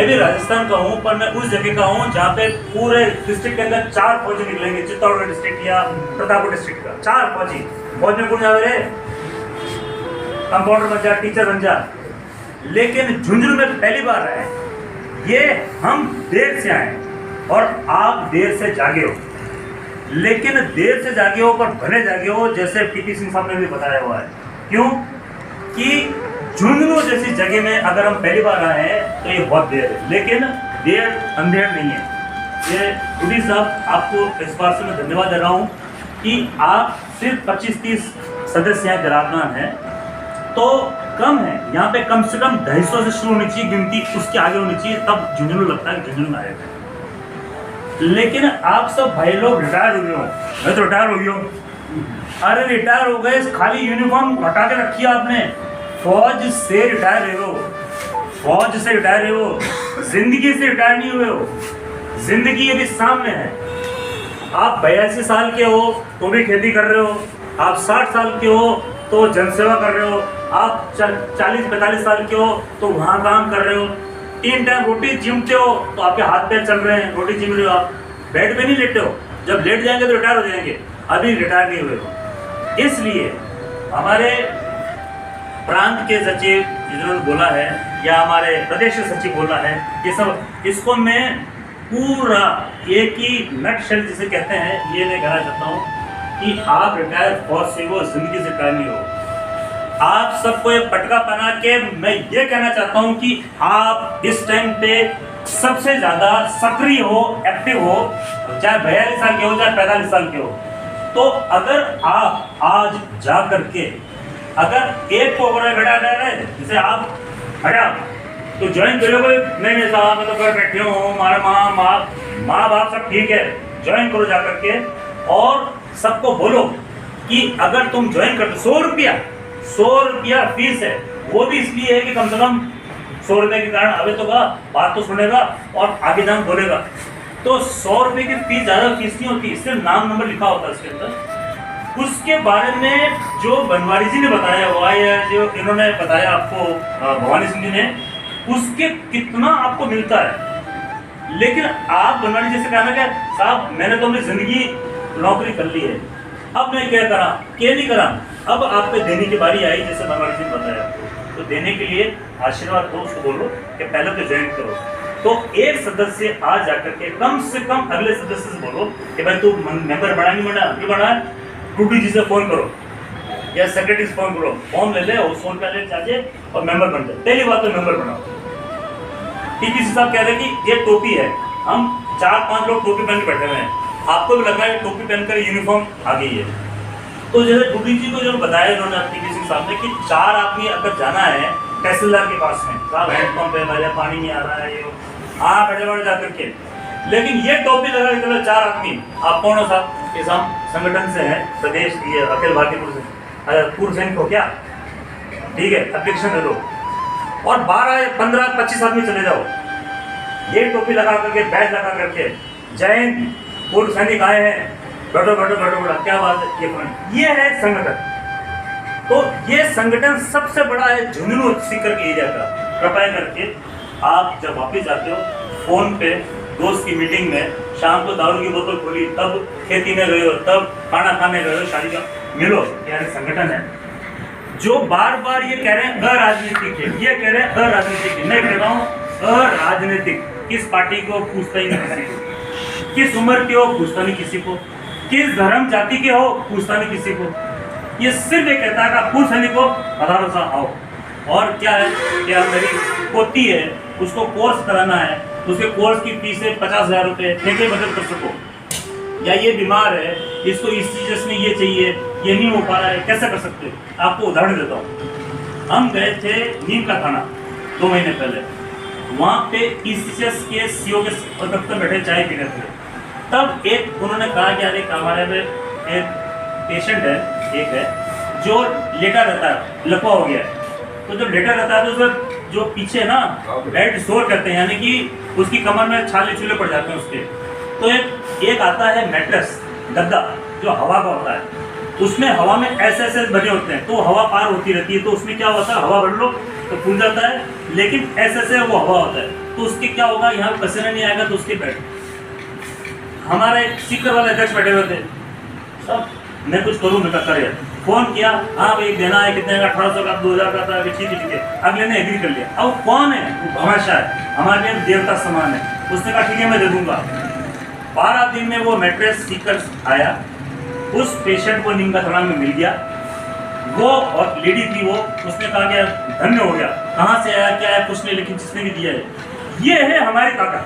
भी राजस्थान का हूँ, पर मैं उस जगह का हूँ जहाँ पे पूरे डिस्ट्रिक्ट के अंदर 4 फौजी निकलेंगे। चित्तौड़गढ़ डिस्ट्रिक्ट या प्रतापगढ़ डिस्ट्रिक्ट का 4 फौजी। फौज में कौन जावे रे? कंपाउंडर बन जा, टीचर बन जा। लेकिन झुंझुनू में पहली बार आए, ये हम देर से आए और आप देर से जागे हो। लेकिन देर से जागे हो पर भले जागे हो, जैसे पीपी सिंह साहब ने भी बताया हुआ है। क्यों कि झुंझुनू जैसी जगह में अगर हम पहली बार आए हैं तो ये बहुत देर है, लेकिन देर अंधेर नहीं है। ये गुडी साहब, आपको इस बार से मैं धन्यवाद दे रहा हूँ कि आप सिर्फ 25-30 सदस्य यहाँ विराजमान हैं, तो कम है। यहाँ पे कम से कम 250 से शुरू होनी चाहिए गिनती, उसके आगे होनी चाहिए, तब झुंझुनू लगता है झुंझुनू में आएगा। लेकिन आप सब भाई लोग रिटायर हो गए हो, मैं तो रिटायर हो गया हूँ। अरे रिटायर हो गए, खाली यूनिफॉर्म हटा के रखी है आपने। फौज से रिटायर रहे हो, फौज से रिटायर रहे हो, जिंदगी से रिटायर नहीं हुए हो। जिंदगी अभी सामने है। आप 82 साल के हो तो भी खेती कर रहे हो, आप 60 साल के हो तो जनसेवा कर रहे हो, आप 40-45 साल के हो तो वहाँ काम कर रहे हो, 3 टाइम रोटी चिमते हो तो आपके हाथ पैर चल रहे हैं, रोटी चिम रहे हो, आप बेड पे नहीं लेटे हो। जब लेट जाएंगे तो रिटायर हो जाएंगे, अभी रिटायर नहीं हुए हो। इसलिए हमारे प्रांत के सचिव जिन्होंने बोला है या हमारे प्रदेश सचिव बोला है, ये सब इसको मैं पूरा एक ही नटशेल जिसे कहते हैं ये मैं कहना चाहता हूँ कि आप रिटायर फौज से हो, जिंदगी से रिटायर नहीं हो। आप सबको ये पटका पहना के मैं ये कहना चाहता हूँ कि आप इस टाइम पे सबसे ज्यादा सक्रिय हो, एक्टिव हो, चाहे 42 साल के हो चाहे 45 साल के हो। तो अगर आप आज जा करके अगर एक को खड़ा है जैसे आप खड़ा तो ज्वाइन करोगे, नहीं साहब मैं तो घर बैठे हूँ, हमारा माँ बाप सब ठीक है, ज्वाइन करो जा करके। और सबको बोलो कि अगर तुम ज्वाइन करते 100 रुपया फीस है, वो भी इसलिए है कि कम से कम 100 रुपये के कारण अभी तो बात तो सुनेगा और आगे जान बोलेगा। तो 100 रुपये की फीस, ज़्यादा फीस नहीं होती, सिर्फ नाम नंबर लिखा होता है इसके अंदर। उसके बारे में जो बनवारी जी ने बताया हुआ है, जो इन्होंने बताया आपको भवानी सिंह जी ने, उसके कितना आपको मिलता है। लेकिन आप बनवारी जी से कहना क्या साहब मैंने तो अपनी जिंदगी नौकरी कर ली है, अब मैं क्या करा, क्या नहीं करा, अब आप पे देने की बारी आई, जैसे बनवारी जी ने बताया। तो देने के लिए आशीर्वाद दो, उसको बोलो कि पहले तो ज्वाइन करो। तो एक सदस्य आज जाकर के कम से कम अगले सदस्य से बोलो कि भाई तू मेंबर बना नहीं बना, टूटी जी से फोन करो या सेक्रेटरी से फोन करो, फॉर्म ले ले और फोन पे ले जाके और मेंबर बन जाए। पहली बात तो मेंबर बनाओ। टीपीसी साहब कह रहे हैं कि ये टोपी है, हम 4-5 लोग टोपी पहन के बैठे हुए हैं, आपको भी लग रहा है टोपी पहनकर यूनिफॉर्म आ गई है। तो जैसे टूटी जी को जो बताया इन्होंने टीपीसी साहब ने कि 4 आदमी अगर जाना है तहसीलदार के पास में, साहब हैंडपम्प है, मेरा पानी नहीं आ रहा है, ये बैठे जा करके, लेकिन ये टोपी लगा के चलो 4 आदमी। आप कौन हो साहब? ये हम संगठन से हैं, प्रदेश ये अखिल भारतीय पूर्व सैनिक हो क्या, ठीक है, एप्लीकेशन दे दो और 12-15-25 आदमी चले जाओ, ये टोपी लगा करके, बैच लगा करके, जय हिंद पूर्व सैनिक आए हैं, बैठो बैठो बैठो बैठो, क्या बात है, ये है संगठन। तो ये संगठन सबसे बड़ा है झुंझुनू सीकर के एरिया का। कृपया करके आप जब वापिस जाते हो, फोन पे दोस्त की मीटिंग में, शाम को दारू की बोतल खोली, तब खेती में गए हो, तब खाना खाने गए हो, शादी का मिलो, यानी संगठन है जो बार बार ये कह रहे हैं अराजनीतिक है, ये कह रहे हैं अराजनीतिक है। मैं कह रहा हूँ अराजनीतिक। किस पार्टी को पूछता ही नहीं किसी को, किस उम्र के हो पूछता नहीं किसी को, किस धर्म जाति के हो पूछता नहीं किसी को। ये सिर्फ ये कहता है कि पूछ सैनिक को 18 साल आओ। और क्या है, क्या मेरी पोती है, उसको कोर्स कराना है, उसके कोर्स की फीस है 50,000 रुपये, कैसे बचत कर सको, या ये बीमार है, इसको इस चीज़ में ये चाहिए, ये नहीं हो पा रहा है, कैसे कर सकते हो। आपको उदाहरण देता हूँ, हम गए थे नीम का थाना 2 महीने पहले, वहाँ पे ईसीएस के सीओ के दफ्तर बैठे चाय पी रहे थे। तब एक उन्होंने कहा कि अरे हमारे में एक पेशेंट है, एक है जो लेटा रहता है, लकवा हो गया है। तो जब लेटा रहता है तो सर जो पीछे ना बेड शोर करते हैं, यानी कि उसकी कमर में छाले छूले पड़ जाते हैं उसके। तो एक आता है मैट्रेस, गद्दा जो हवा का होता है, उसमें हवा में ऐसे बने होते हैं, तो हवा पार होती रहती है। तो उसमें क्या होता है, हवा भर लो तो फूल जाता है, लेकिन ऐसे वो हवा होता है। तो उसके क्या होगा, यहाँ पसीना नहीं आएगा तो उसके बैठ। हमारे एक सीकर वाले अध्यक्ष बैठे हुए थे, सब मैं कुछ करूँ मैं कर फोन किया, हाँ भाई देना है कितने का, 1800 का, 2000 का था, ठीक है। अगले ने एग्री कर लिया। अब कौन है वो, भमाशाह है, हमारे लिए देवता समान है। उसने कहा ठीक है मैं दे दूंगा। 12 दिन में वो मैट्रेस सीकर आया, उस पेशेंट को नीम का थड़ा में मिल गया। वो और लेडी थी वो, उसने कहा कि धन्य हो गया, कहाँ से आया क्या है कुछ नहीं, लेकिन जिसने भी दिया है, ये है हमारी ताकत।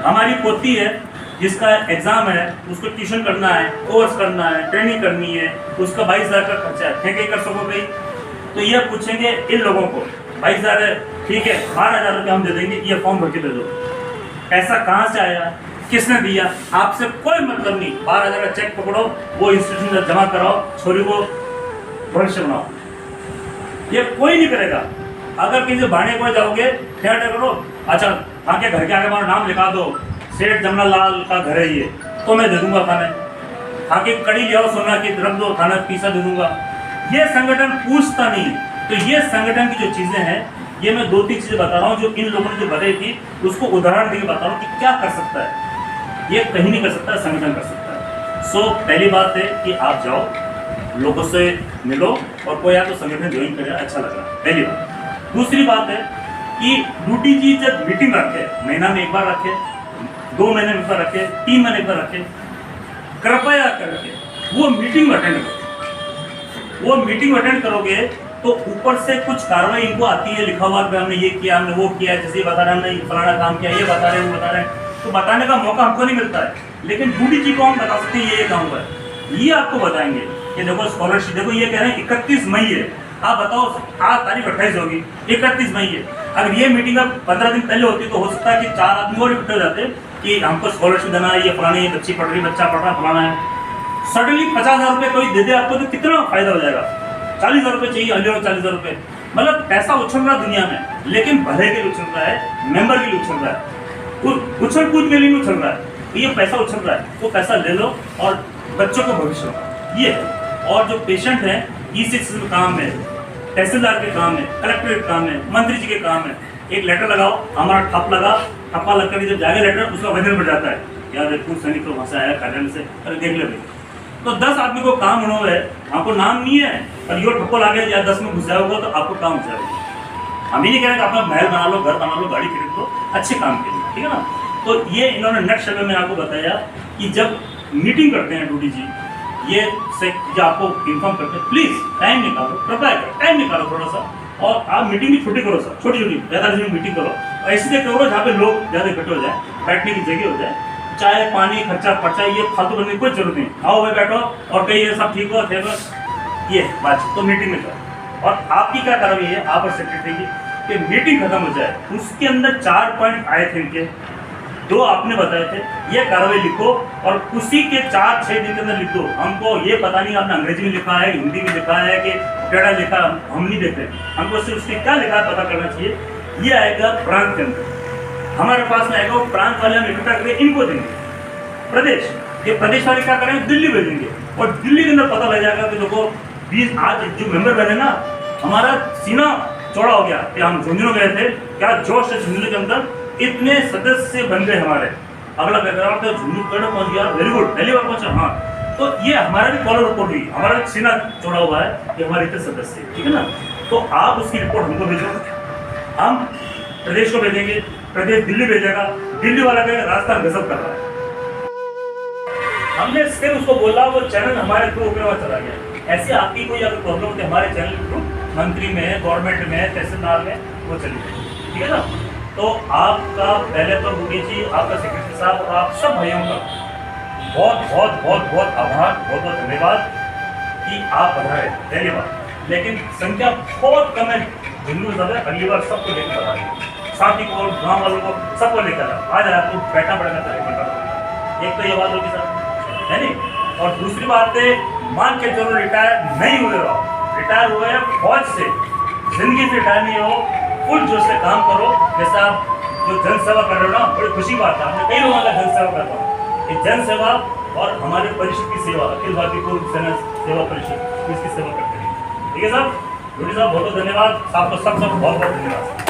हमारी पोती है जिसका एग्जाम है, उसको ट्यूशन करना है, कोर्स करना है, ट्रेनिंग करनी है, उसका 22,000 का खर्चा है, फेंके कर सकोगे? तो ये पूछेंगे इन लोगों को, 22,000 है ठीक है, 12,000 रुपये हम दे देंगे, ये फॉर्म भर के दे दो। पैसा कहाँ से आया, किसने दिया, आपसे कोई मतलब नहीं। 12,000 का चेक पकड़ो, वो इंस्टीट्यूशन में जमा कराओ, छोरी को भविष्य बनाओ। ये कोई नहीं करेगा। अगर किसी भाने को जाओगे, थिएटर करो, अच्छा आके घर के आगे हमारा नाम लिखा दो, सेठ जमनालाल का घर है ये, तो मैं दे दूंगा खाने। आके कड़ी ले आओ सोना की रख दो, खाना पीसा दे दूंगा। ये संगठन पूछता नहीं। तो ये संगठन की जो चीजें हैं, ये मैं 2-3 चीजें बता रहा हूँ जो इन लोगों ने जो बताई थी, उसको उदाहरण देकर बता रहा हूँ कि क्या कर सकता है। ये कहीं नहीं कर सकता, संगठन कर सकता है। सो पहली बात है कि आप जाओ, लोगों से मिलो, और कोई या तो संगठन ज्वाइन करे, अच्छा लग रहा है, पहली बात। दूसरी बात है कि ड्यूटी जी जब मीटिंग रखे, महीना में एक बार रखे, 2 महीने में एक बार रखे, 3 महीने में एक बार रखे, कृपया करके वो मीटिंग अटेंड करो। वो मीटिंग अटेंड करोगे तो ऊपर से कुछ कार्रवाई इनको आती है, लिखा हुआ हमने ये किया, हमने वो किया, जैसे बता रहे हमने फलाना काम किया, ये बता रहे हैं, वो बता रहे हैं, तो बताने का मौका हमको नहीं मिलता है। लेकिन ड्यूटी जी को हम बता सकते हैं ये काम हुआ है, ये आपको बताएंगे कि देखो स्कॉलरशिप, देखो ये कह रहे हैं 31 मई है, आप बताओ आज तारीख 28 होगी, 31 मई है। अगर ये मीटिंग अब 15 दिन पहले होती तो हो सकता है कि 4 आदमी और इकट्ठे हो जाते कि हमको स्कॉलरशिप देना है, ये फलाना, ये बच्ची पढ़ रही, बच्चा पढ़ रहा, फलाना है। सडनली 50,000 रुपये कोई दे दे आपको तो कितना फायदा हो जाएगा। 40,000 रुपये चाहिए, अली 40,000 रुपये, मतलब पैसा उछल रहा दुनिया में, लेकिन भले के लिए उछल रहा है, मेंबर के लिए उछल रहा है, उछल कूद के लिए नहीं उछल रहा है। तो ये पैसा उछल रहा है, तो पैसा ले लो और बच्चों को भविष्य में ये है। और जो पेशेंट हैं, E6 में काम है, तहसीलदार के काम है, कलेक्टर के काम है, मंत्री जी के काम है, एक लेटर लगाओ, हमारा ठप लगा, ठप्पा लग कर जब जाएगा लेटर, उसका वजन बढ़ जाता है, यार रेडपुर सैनिक तो वहाँ से आया कार्यालय से, अरे देख ले भाई। तो 10 आदमी को काम होना है, आपको नाम नहीं है, और यो ठप्पो लागे या 10 में घुस जाओगे तो आपको काम हो जाएगा। हम ही नहीं कह रहे कि अपना महल बना लो, घर बना लो, गाड़ी खरीद लो, अच्छे काम के लिए, ठीक है ना। तो ये इन्होंने नेक्स्ट शब्द में आपको बताया कि जब मीटिंग करते हैं ड्यूटी जी, ये से जो आपको इन्फॉर्म करते हैं, प्लीज टाइम निकालो, कृपया टाइम निकालो थोड़ा सा, और आप मीटिंग भी छोटी करो सर, छोटी छोटी 45 मिनट मीटिंग करो, ऐसी जगह करो जहाँ पे लोग ज़्यादा इकट्ठे हो जाए, बैठने की जगह हो जाए, चाय पानी खर्चा पर्चा ये फालतू करने की कोई जरूरत नहीं। आओ भाई बैठो और कहिए सब ठीक हो, थे बस ये बात, तो मीटिंग में करो। और आपकी क्या कार्रवाई है, आप और सेक्रेटरी की, कि मीटिंग खत्म हो जाए, उसके अंदर 4 पॉइंट आए थे इनके, 2 आपने बताए थे, ये कार्रवाई लिखो और उसी के 4-6 दिन के अंदर लिख दो। हमको ये पता नहीं आपने अंग्रेजी में लिखा है, हिंदी में लिखा है कि टेढ़ा लिखा, हम नहीं देखते, हमको सिर्फ उसने क्या लिखा है पता करना चाहिए। ये आएगा प्रांत के अंदर, हमारे पास में आएगा, वो प्रांत वाले हम इकट्ठा करके इनको देंगे। प्रदेश, ये प्रदेश वाले क्या करेंगे, दिल्ली भेजेंगे, और दिल्ली के अंदर पता लग जाएगा कि देखो 20 आज जो मेंबर बने ना, हमारा सीना चौड़ा हो गया कि हम झुंझुनू गए थे, क्या जोश है झुंझुनू के अंदर, इतने सदस्य बन गए हमारे। अगला बैकग्राउंड तो झुंझुनू करना पहुंच गया, वेरी गुड, पहली बार पहुंचा। हाँ, तो ये हमारा भी कॉलर रिपोर्ट हुई, हमारा सीना चौड़ा हुआ है कि हमारे इतने सदस्य, ठीक है ना। तो आप उसकी रिपोर्ट हमको भेजो, हम प्रदेश को भेजेंगे, प्रदेश दिल्ली भेजेगा, दिल्ली वाला कहेगा राजस्थान गजब कर रहा है। हमने सिर्फ उसको बोला, वो चैनल हमारे थ्रू ऊपर वहाँ चला गया। ऐसे आपकी कोई अगर प्रॉब्लम होती है हमारे चैनल के थ्रू, मंत्री में, गवर्नमेंट में, तहसीलदार में, वो चली जाएगी, ठीक है ना। तो आपका पहले तो मुकेश जी, आपका सेक्रेटरी साहब और आप सब भाइयों का बहुत बहुत बहुत बहुत आभार, बहुत बहुत धन्यवाद कि आप बढ़ाए, पहली बात। लेकिन संख्या बहुत कम है, झुंझुनू ज़्यादा, अगली बार सबको लेकर बढ़ा देंगे, साथी को, गाँव वालों को, सबको लेकर आज आपको बैठना पड़ेगा तो 1 घंटा। एक तो ये बात होगी सर, है नहीं। और दूसरी बात है, मान के चलो रिटायर नहीं हुए हो, रिटायर हुए हैं फौज से, जिंदगी से रिटायर नहीं हो, फुल जोश से काम करो। जैसा आप जो जन सेवा कर रहे हो ना, बड़ी खुशी बात है, हमने कई लोगों का जन सेवा करता हूँ। ये जन सेवा और हमारे परिषद की सेवा, अखिल भारतीय पूर्व सेना सेवा परिषद, इसकी सेवा करते हैं, ठीक है साहब। रोटी साहब बहुत बहुत धन्यवाद, आपको सब बहुत बहुत धन्यवाद।